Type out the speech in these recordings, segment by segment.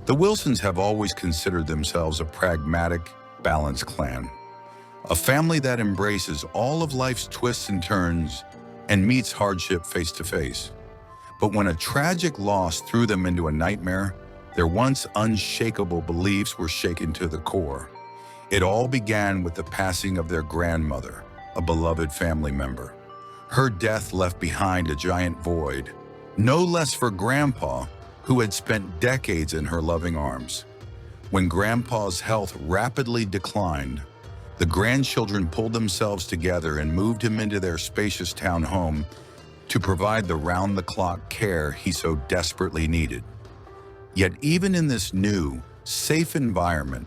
The Wilsons have always considered themselves a pragmatic, balanced clan, a family that embraces all of life's twists and turns and meets hardship face to face. But when a tragic loss threw them into a nightmare, their once unshakable beliefs were shaken to the core. It all began with the passing of their grandmother, a beloved family member. Her death left behind a giant void, no less for Grandpa, who had spent decades in her loving arms. When Grandpa's health rapidly declined, the grandchildren pulled themselves together and moved him into their spacious town home to provide the round-the-clock care he so desperately needed. Yet even in this new, safe environment,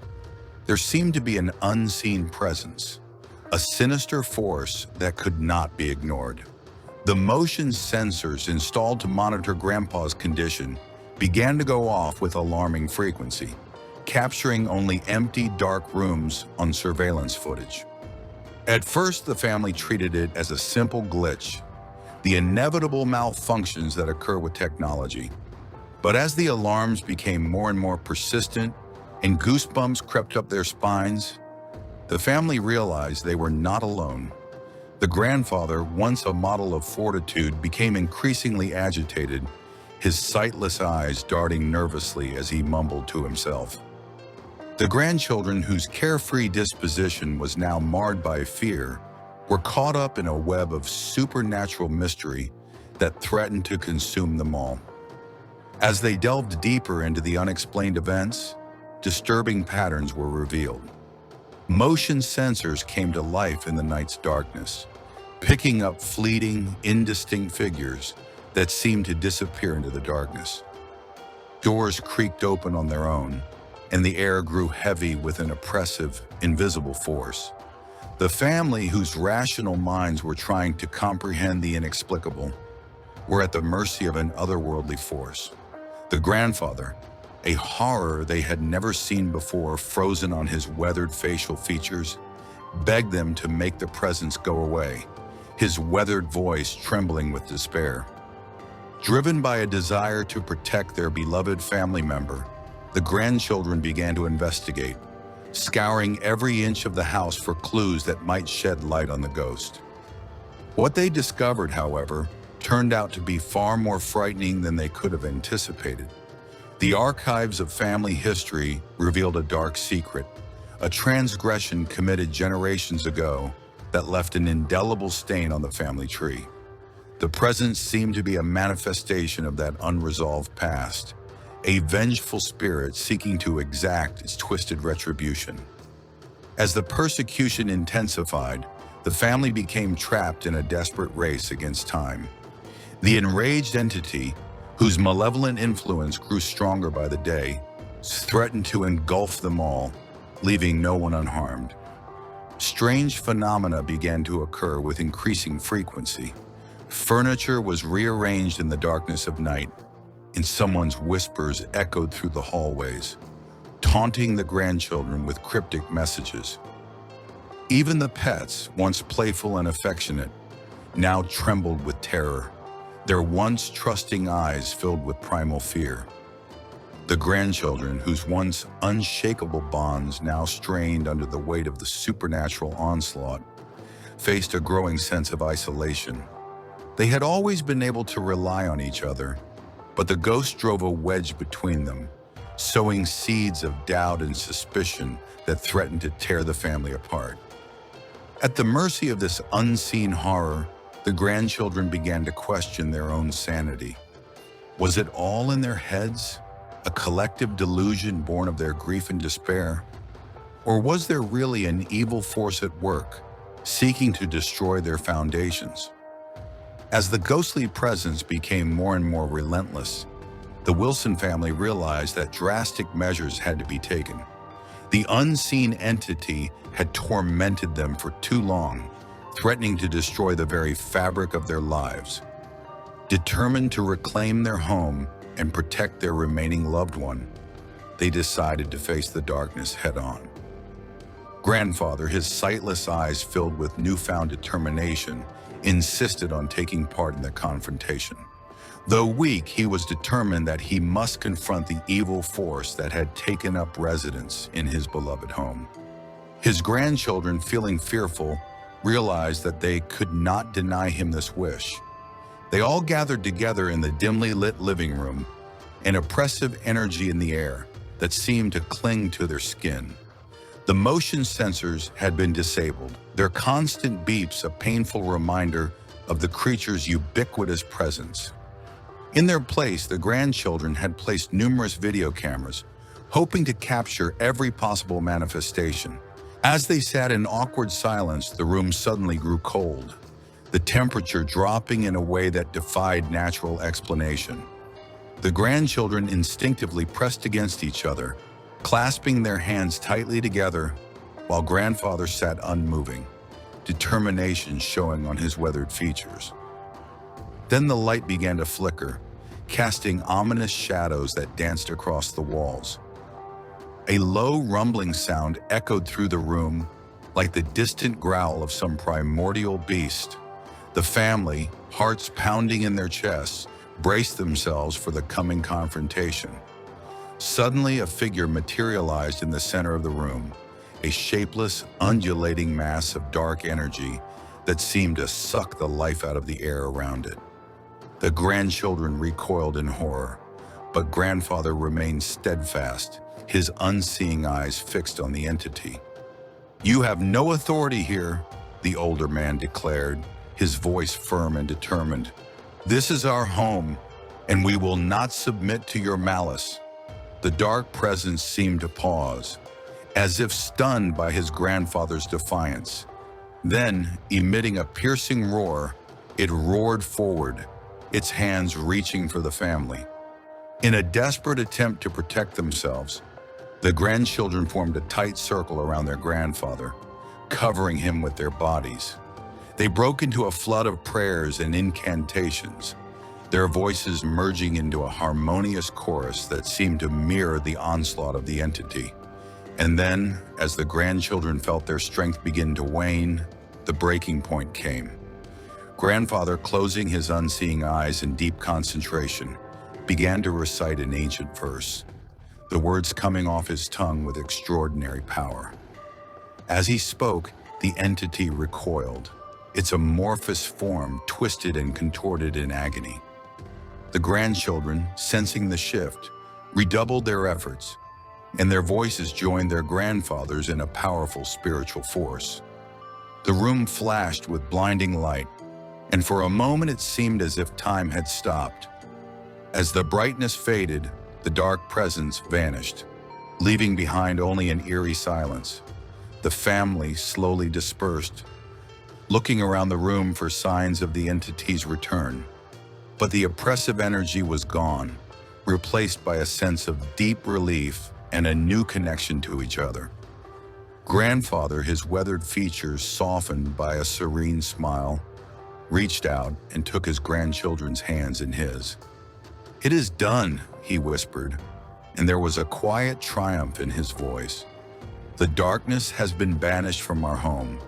there seemed to be an unseen presence, a sinister force that could not be ignored. The motion sensors installed to monitor Grandpa's condition began to go off with alarming frequency, capturing only empty, dark rooms on surveillance footage. At first, the family treated it as a simple glitch, the inevitable malfunctions that occur with technology. But as the alarms became more and more persistent and goosebumps crept up their spines, the family realized they were not alone. The grandfather, once a model of fortitude, became increasingly agitated, his sightless eyes darting nervously as he mumbled to himself. The grandchildren, whose carefree disposition was now marred by fear, were caught up in a web of supernatural mystery that threatened to consume them all. As they delved deeper into the unexplained events, disturbing patterns were revealed. Motion sensors came to life in the night's darkness, picking up fleeting, indistinct figures that seemed to disappear into the darkness. Doors creaked open on their own, and the air grew heavy with an oppressive, invisible force. The family, whose rational minds were trying to comprehend the inexplicable, were at the mercy of an otherworldly force. The grandfather, a horror they had never seen before frozen on his weathered facial features, begged them to make the presence go away, his weathered voice trembling with despair. Driven by a desire to protect their beloved family member, the grandchildren began to investigate, scouring every inch of the house for clues that might shed light on the ghost. What they discovered, however, turned out to be far more frightening than they could have anticipated. The archives of family history revealed a dark secret, a transgression committed generations ago that left an indelible stain on the family tree. The present seemed to be a manifestation of that unresolved past, a vengeful spirit seeking to exact its twisted retribution. As the persecution intensified, the family became trapped in a desperate race against time. The enraged entity, whose malevolent influence grew stronger by the day, threatened to engulf them all, leaving no one unharmed. Strange phenomena began to occur with increasing frequency. Furniture was rearranged in the darkness of night, and someone's whispers echoed through the hallways, taunting the grandchildren with cryptic messages. Even the pets, once playful and affectionate, now trembled with terror, their once trusting eyes filled with primal fear. The grandchildren, whose once unshakable bonds now strained under the weight of the supernatural onslaught, faced a growing sense of isolation. They had always been able to rely on each other, but the ghost drove a wedge between them, sowing seeds of doubt and suspicion that threatened to tear the family apart. At the mercy of this unseen horror, the grandchildren began to question their own sanity. Was it all in their heads, a collective delusion born of their grief and despair? Or was there really an evil force at work, seeking to destroy their foundations? As the ghostly presence became more and more relentless, the Wilson family realized that drastic measures had to be taken. The unseen entity had tormented them for too long, threatening to destroy the very fabric of their lives. Determined to reclaim their home and protect their remaining loved one, they decided to face the darkness head-on. Grandfather, his sightless eyes filled with newfound determination, insisted on taking part in the confrontation. Though weak, he was determined that he must confront the evil force that had taken up residence in his beloved home. His grandchildren, feeling fearful, realized that they could not deny him this wish. They all gathered together in the dimly lit living room, an oppressive energy in the air that seemed to cling to their skin. The motion sensors had been disabled, their constant beeps a painful reminder of the creature's ubiquitous presence. In their place, the grandchildren had placed numerous video cameras, hoping to capture every possible manifestation. As they sat in awkward silence, the room suddenly grew cold, the temperature dropping in a way that defied natural explanation. The grandchildren instinctively pressed against each other, clasping their hands tightly together, while grandfather sat unmoving, determination showing on his weathered features. Then the light began to flicker, casting ominous shadows that danced across the walls. A low rumbling sound echoed through the room, like the distant growl of some primordial beast. The family, hearts pounding in their chests, braced themselves for the coming confrontation. Suddenly, a figure materialized in the center of the room, a shapeless, undulating mass of dark energy that seemed to suck the life out of the air around it. The grandchildren recoiled in horror, but grandfather remained steadfast, his unseeing eyes fixed on the entity. "You have no authority here," the older man declared, his voice firm and determined. "This is our home, and we will not submit to your malice." The dark presence seemed to pause, as if stunned by his grandfather's defiance. Then, emitting a piercing roar, it roared forward, its hands reaching for the family. In a desperate attempt to protect themselves, the grandchildren formed a tight circle around their grandfather, covering him with their bodies. They broke into a flood of prayers and incantations, their voices merging into a harmonious chorus that seemed to mirror the onslaught of the entity. And then, as the grandchildren felt their strength begin to wane, the breaking point came. Grandfather, closing his unseeing eyes in deep concentration, began to recite an ancient verse, the words coming off his tongue with extraordinary power. As he spoke, the entity recoiled, its amorphous form twisted and contorted in agony. The grandchildren, sensing the shift, redoubled their efforts, and their voices joined their grandfather's in a powerful spiritual force. The room flashed with blinding light, and for a moment it seemed as if time had stopped. As the brightness faded, the dark presence vanished, leaving behind only an eerie silence. The family slowly dispersed, looking around the room for signs of the entity's return. But the oppressive energy was gone, replaced by a sense of deep relief and a new connection to each other. Grandfather, his weathered features softened by a serene smile, reached out and took his grandchildren's hands in his. "It is done," he whispered, and there was a quiet triumph in his voice. "The darkness has been banished from our home,